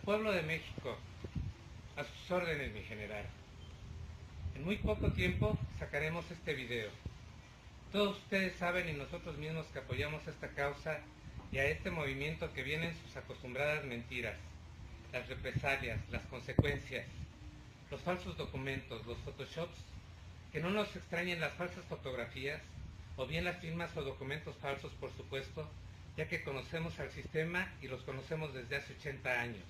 Pueblo de México, a sus órdenes, mi general. En muy poco tiempo sacaremos este video. Todos ustedes saben y nosotros mismos que apoyamos esta causa y a este movimiento que vienen sus acostumbradas mentiras, las represalias, las consecuencias, los falsos documentos, los photoshops, que no nos extrañen las falsas fotografías o bien las firmas o documentos falsos, por supuesto, ya que conocemos al sistema y los conocemos desde hace 80 años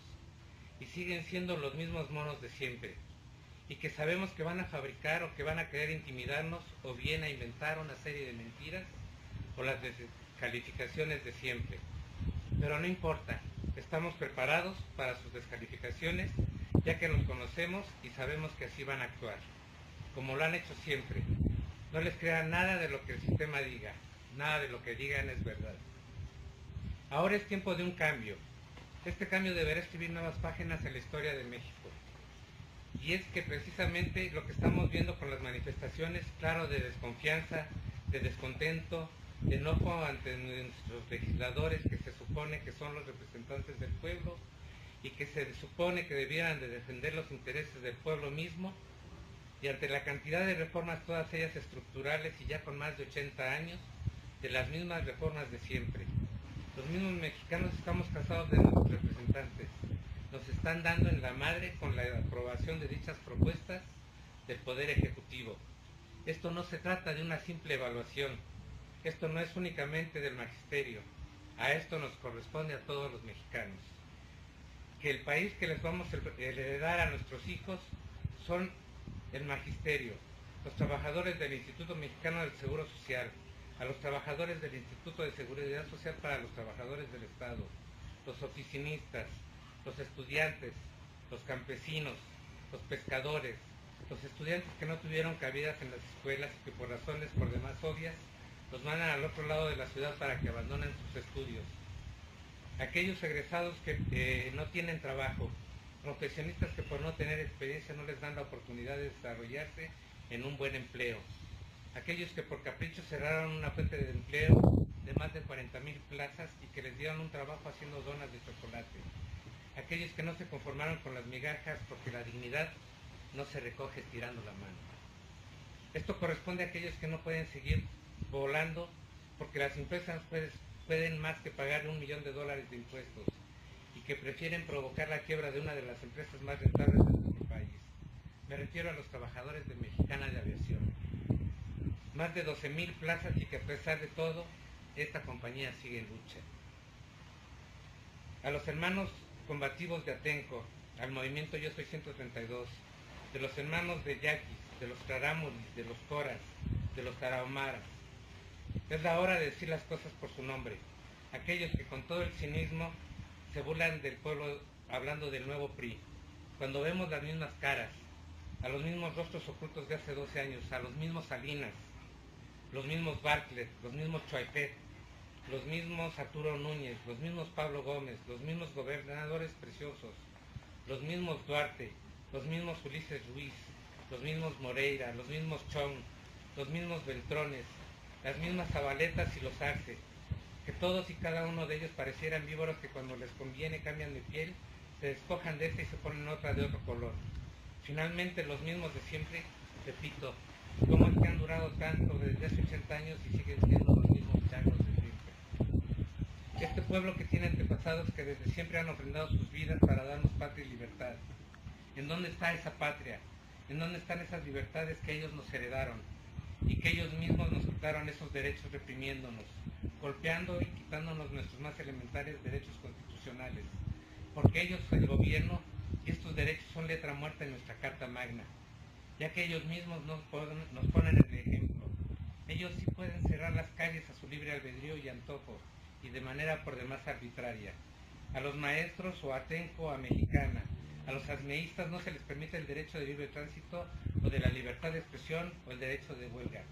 y siguen siendo los mismos monos de siempre, y que sabemos que van a fabricar o que van a querer intimidarnos o bien a inventar una serie de mentiras o las descalificaciones de siempre. Pero no importa, estamos preparados para sus descalificaciones, ya que los conocemos y sabemos que así van a actuar, como lo han hecho siempre. No les crean nada de lo que el sistema diga, nada de lo que digan es verdad. Ahora es tiempo de un cambio. Este cambio deberá escribir nuevas páginas en la historia de México. Y es que precisamente lo que estamos viendo con las manifestaciones, claro, de desconfianza, de descontento, de enojo ante nuestros legisladores que se supone que son los representantes del pueblo y que se supone que debieran de defender los intereses del pueblo mismo, y ante la cantidad de reformas, todas ellas estructurales y ya con más de 80 años, de las mismas reformas de siempre. Los mismos mexicanos estamos cansados de nuestros representantes. Nos están dando en la madre con la aprobación de dichas propuestas del Poder Ejecutivo. Esto no se trata de una simple evaluación. Esto no es únicamente del magisterio. A esto nos corresponde a todos los mexicanos. Que el país que les vamos a heredar a nuestros hijos son el magisterio, los trabajadores del Instituto Mexicano del Seguro Social, a los trabajadores del Instituto de Seguridad Social para los Trabajadores del Estado, los oficinistas, los estudiantes, los campesinos, los pescadores, los estudiantes que no tuvieron cabidas en las escuelas y que por razones por demás obvias los mandan al otro lado de la ciudad para que abandonen sus estudios, aquellos egresados que no tienen trabajo, profesionistas que por no tener experiencia no les dan la oportunidad de desarrollarse en un buen empleo, aquellos que por capricho cerraron una fuente de empleo de más de 40,000 plazas y que les dieron un trabajo haciendo donas de chocolate, aquellos que no se conformaron con las migajas porque la dignidad no se recoge estirando la mano. Esto corresponde a aquellos que no pueden seguir volando porque las empresas pueden más que pagar $1 millón de impuestos y que prefieren provocar la quiebra de una de las empresas más rentables de nuestro país. Me refiero a los trabajadores de Mexicana de Aviación. Más de 12,000 plazas y que a pesar de todo, esta compañía sigue en lucha. A los hermanos combativos de Atenco, al movimiento Yo Soy 132, de los hermanos de Yaquis, de los Taramuris, de los Coras, de los Tarahumaras. Es la hora de decir las cosas por su nombre. Aquellos que con todo el cinismo se burlan del pueblo hablando del nuevo PRI. Cuando vemos las mismas caras, a los mismos rostros ocultos de hace 12 años, a los mismos Salinas, los mismos Bartlett, los mismos Choaipet, los mismos Arturo Núñez, los mismos Pablo Gómez, los mismos gobernadores preciosos, los mismos Duarte, los mismos Ulises Ruiz, los mismos Moreira, los mismos Chong, los mismos Beltrones, las mismas Zabaletas y los Arce, que todos y cada uno de ellos parecieran víboros que cuando les conviene cambian de piel, se despojan de esta y se ponen otra de otro color. Finalmente los mismos de siempre, repito, ¿cómo es que han durado tanto desde hace 80 años y siguen siendo los mismos changos de siempre? Este pueblo que tiene antepasados que desde siempre han ofrendado sus vidas para darnos patria y libertad. ¿En dónde está esa patria? ¿En dónde están esas libertades que ellos nos heredaron? Y que ellos mismos nos quitaron esos derechos reprimiéndonos, golpeando y quitándonos nuestros más elementales derechos constitucionales. Porque ellos, el gobierno, y estos derechos son letra muerta en nuestra Carta Magna, ya que ellos mismos nos ponen el ejemplo. Ellos sí pueden cerrar las calles a su libre albedrío y antojo, y de manera por demás arbitraria. A los maestros o a Atenco o a Mexicana, a los asmeístas no se les permite el derecho de libre tránsito o de la libertad de expresión o el derecho de huelga,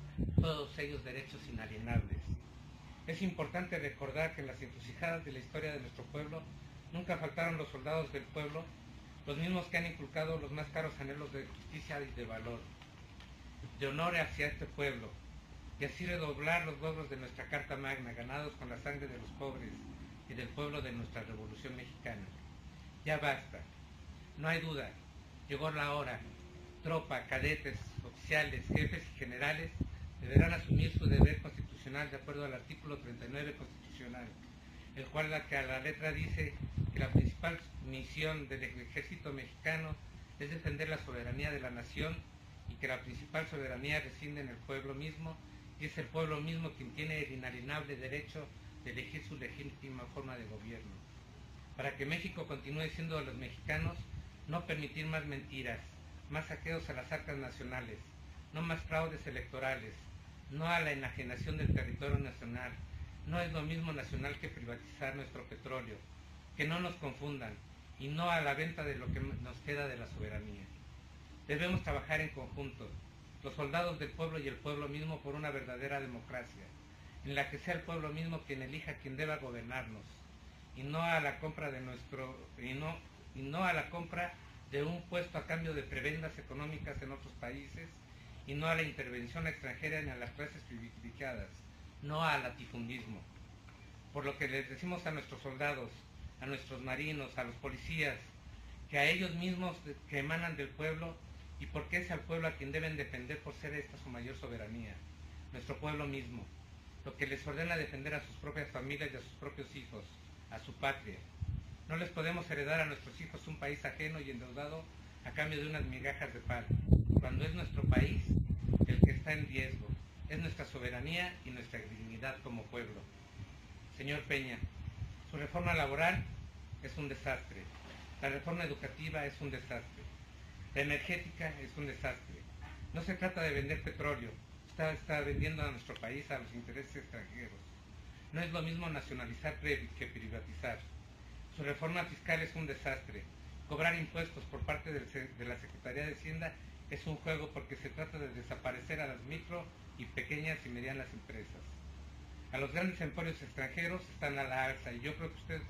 todos ellos derechos inalienables. Es importante recordar que en las encrucijadas de la historia de nuestro pueblo nunca faltaron los soldados del pueblo, los mismos que han inculcado los más caros anhelos de justicia y de valor, de honor hacia este pueblo, y así redoblar los logros de nuestra Carta Magna, ganados con la sangre de los pobres y del pueblo de nuestra Revolución Mexicana. Ya basta. No hay duda. Llegó la hora. Tropa, cadetes, oficiales, jefes y generales deberán asumir su deber constitucional de acuerdo al artículo 39 constitucional, el cual que a la letra dice que la principal misión del ejército mexicano es defender la soberanía de la nación y que la principal soberanía reside en el pueblo mismo, y es el pueblo mismo quien tiene el inalienable derecho de elegir su legítima forma de gobierno. Para que México continúe siendo de los mexicanos, no permitir más mentiras, más saqueos a las arcas nacionales, no más fraudes electorales, no a la enajenación del territorio nacional. No es lo mismo nacional que privatizar nuestro petróleo. Que no nos confundan, y no a la venta de lo que nos queda de la soberanía. Debemos trabajar en conjunto, los soldados del pueblo y el pueblo mismo, por una verdadera democracia, en la que sea el pueblo mismo quien elija quien deba gobernarnos, y no a la compra de un puesto a cambio de prebendas económicas en otros países, y no a la intervención extranjera ni a las clases privilegiadas, no al latifundismo. Por lo que les decimos a nuestros soldados, a nuestros marinos, a los policías, que a ellos mismos que emanan del pueblo, y porque es al pueblo a quien deben defender por ser esta su mayor soberanía, nuestro pueblo mismo, lo que les ordena defender a sus propias familias y a sus propios hijos, a su patria. No les podemos heredar a nuestros hijos un país ajeno y endeudado a cambio de unas migajas de pan, cuando es nuestro país el que está en riesgo, es nuestra soberanía y nuestra dignidad como pueblo. Señor Peña, su reforma laboral es un desastre, la reforma educativa es un desastre, la energética es un desastre. No se trata de vender petróleo, está vendiendo a nuestro país a los intereses extranjeros. No es lo mismo nacionalizar que privatizar. Su reforma fiscal es un desastre. Cobrar impuestos por parte de la Secretaría de Hacienda es un juego, porque se trata de desaparecer a las micro y pequeñas y medianas empresas. A los grandes emporios extranjeros están a la alza, y yo creo que usted,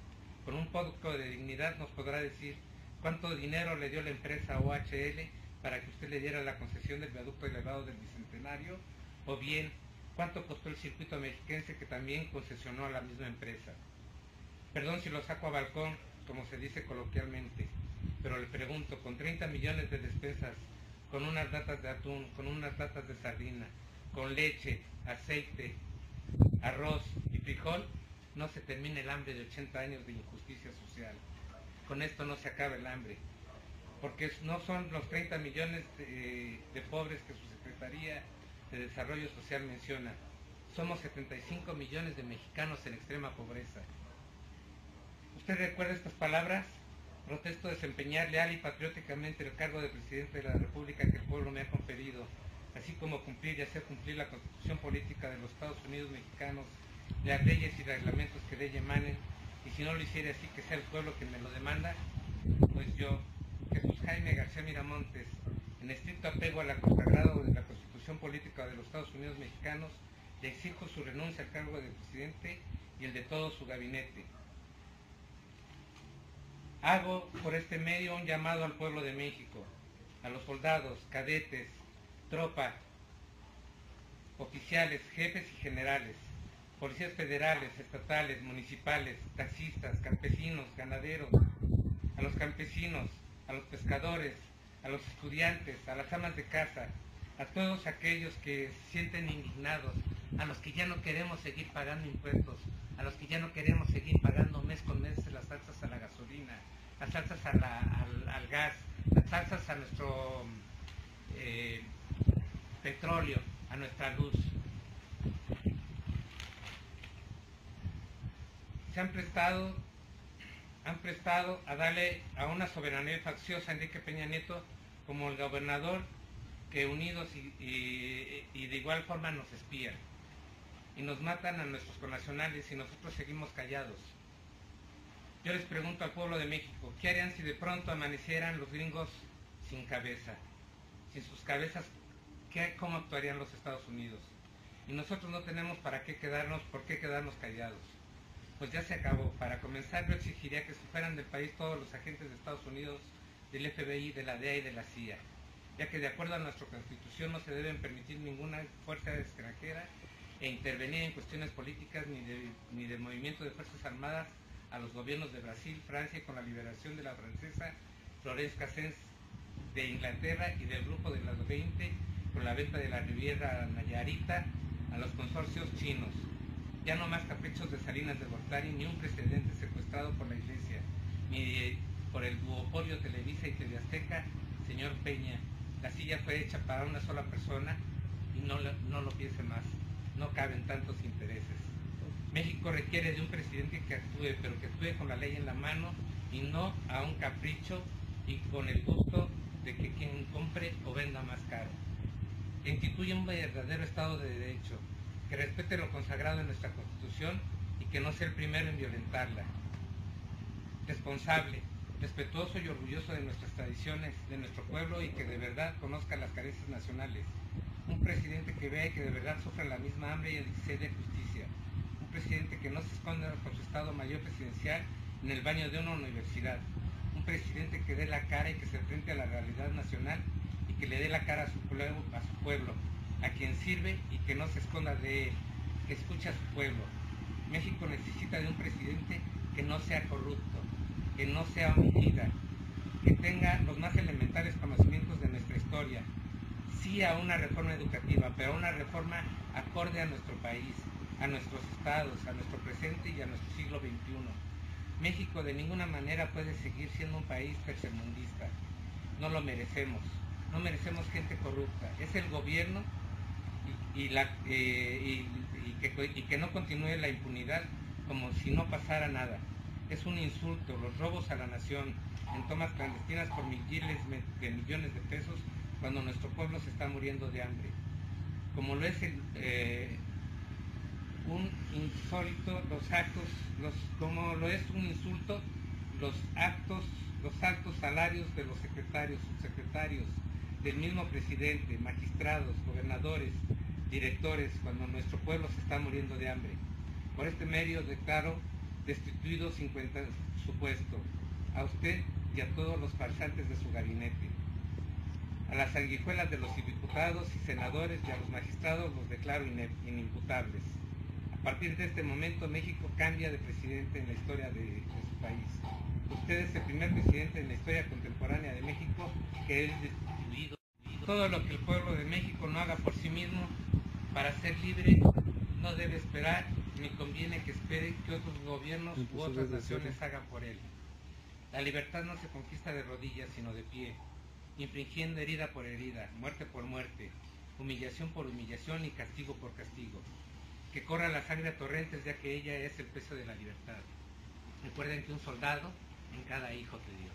con un poco de dignidad, nos podrá decir cuánto dinero le dio la empresa OHL para que usted le diera la concesión del viaducto elevado del Bicentenario, o bien cuánto costó el circuito mexiquense, que también concesionó a la misma empresa. Perdón si lo saco a balcón, como se dice coloquialmente, pero le pregunto, con 30 millones de despensas, con unas latas de atún, con unas latas de sardina, con leche, aceite, arroz y frijol, no se termina el hambre de 80 años de injusticia social. Con esto no se acaba el hambre, porque no son los 30 millones de pobres que su Secretaría de Desarrollo Social menciona. Somos 75 millones de mexicanos en extrema pobreza. ¿Usted recuerda estas palabras? Protesto desempeñar leal y patrióticamente el cargo de Presidente de la República que el pueblo me ha conferido, así como cumplir y hacer cumplir la Constitución Política de los Estados Unidos Mexicanos, las leyes y reglamentos que de ella emanen, y si no lo hiciera así, que sea el pueblo quien me lo demanda. Pues yo, Jesús Jaime García Miramontes, en estricto apego a la consagrado de la Constitución Política de los Estados Unidos Mexicanos, le exijo su renuncia al cargo de presidente y el de todo su gabinete. Hago por este medio un llamado al pueblo de México, a los soldados, cadetes, tropa, oficiales, jefes y generales, policías federales, estatales, municipales, taxistas, campesinos, ganaderos, a los campesinos, a los pescadores, a los estudiantes, a las amas de casa, a todos aquellos que se sienten indignados, a los que ya no queremos seguir pagando impuestos, a los que ya no queremos seguir pagando mes con mes las tasas a la gasolina, las tasas al gas, las tasas a nuestro petróleo, a nuestra luz. Se han prestado a darle a una soberanía facciosa a Enrique Peña Nieto como el gobernador, que unidos y de igual forma nos espían y nos matan a nuestros connacionales, y nosotros seguimos callados. Yo les pregunto al pueblo de México, ¿qué harían si de pronto amanecieran los gringos sin cabeza? Sin sus cabezas, ¿cómo actuarían los Estados Unidos? Y nosotros no tenemos por qué quedarnos callados. Pues ya se acabó. Para comenzar, yo exigiría que se fueran del país todos los agentes de Estados Unidos, del FBI, de la DEA y de la CIA, ya que de acuerdo a nuestra Constitución no se deben permitir ninguna fuerza extranjera e intervenir en cuestiones políticas ni de movimiento de fuerzas armadas a los gobiernos de Brasil, Francia, con la liberación de la francesa Florence Cassens, de Inglaterra y del grupo de las 20, con la venta de la Riviera Nayarita a los consorcios chinos. Ya no más caprichos de Salinas de Gortari, ni un presidente secuestrado por la Iglesia, ni por el duopolio Televisa y TV Azteca. Señor Peña, la silla fue hecha para una sola persona y no lo piense más, no caben tantos intereses. México requiere de un presidente que actúe, pero que actúe con la ley en la mano y no a un capricho y con el gusto de que quien compre o venda más caro. Que instituya un verdadero Estado de Derecho, que respete lo consagrado en nuestra Constitución y que no sea el primero en violentarla. Responsable, respetuoso y orgulloso de nuestras tradiciones, de nuestro pueblo y que de verdad conozca las carencias nacionales. Un presidente que vea y que de verdad sufra la misma hambre y sed de justicia. Un presidente que no se esconda con su Estado Mayor presidencial en el baño de una universidad. Un presidente que dé la cara y que se enfrente a la realidad nacional y que le dé la cara a su pueblo, a quien sirve y que no se esconda de él, que escuche a su pueblo. México necesita de un presidente que no sea corrupto, que no sea homicida, que tenga los más elementales conocimientos de nuestra historia. Sí a una reforma educativa, pero a una reforma acorde a nuestro país, a nuestros estados, a nuestro presente y a nuestro siglo XXI. México de ninguna manera puede seguir siendo un país tercermundista. No lo merecemos. No merecemos gente corrupta. Es el gobierno y que no continúe la impunidad como si no pasara nada. Es un insulto los robos a la nación en tomas clandestinas por miles de millones de pesos cuando nuestro pueblo se está muriendo de hambre. Como lo es un insólito como lo es un insulto los altos salarios de los secretarios, subsecretarios, del mismo presidente, magistrados, gobernadores, directores, cuando nuestro pueblo se está muriendo de hambre. Por este medio declaro destituido 50 su puesto, a usted y a todos los farsantes de su gabinete. A las sanguijuelas de los diputados y senadores y a los magistrados los declaro inimputables. A partir de este momento México cambia de presidente en la historia de su país. Usted es el primer presidente en la historia contemporánea de México que es destituido. Todo lo que el pueblo de México no haga por sí mismo para ser libre no debe esperar ni conviene que espere que otros gobiernos u otras naciones hagan por él. La libertad no se conquista de rodillas sino de pie, infringiendo herida por herida, muerte por muerte, humillación por humillación y castigo por castigo. Que corra la sangre a torrentes, ya que ella es el precio de la libertad. Recuerden que un soldado en cada hijo te dio.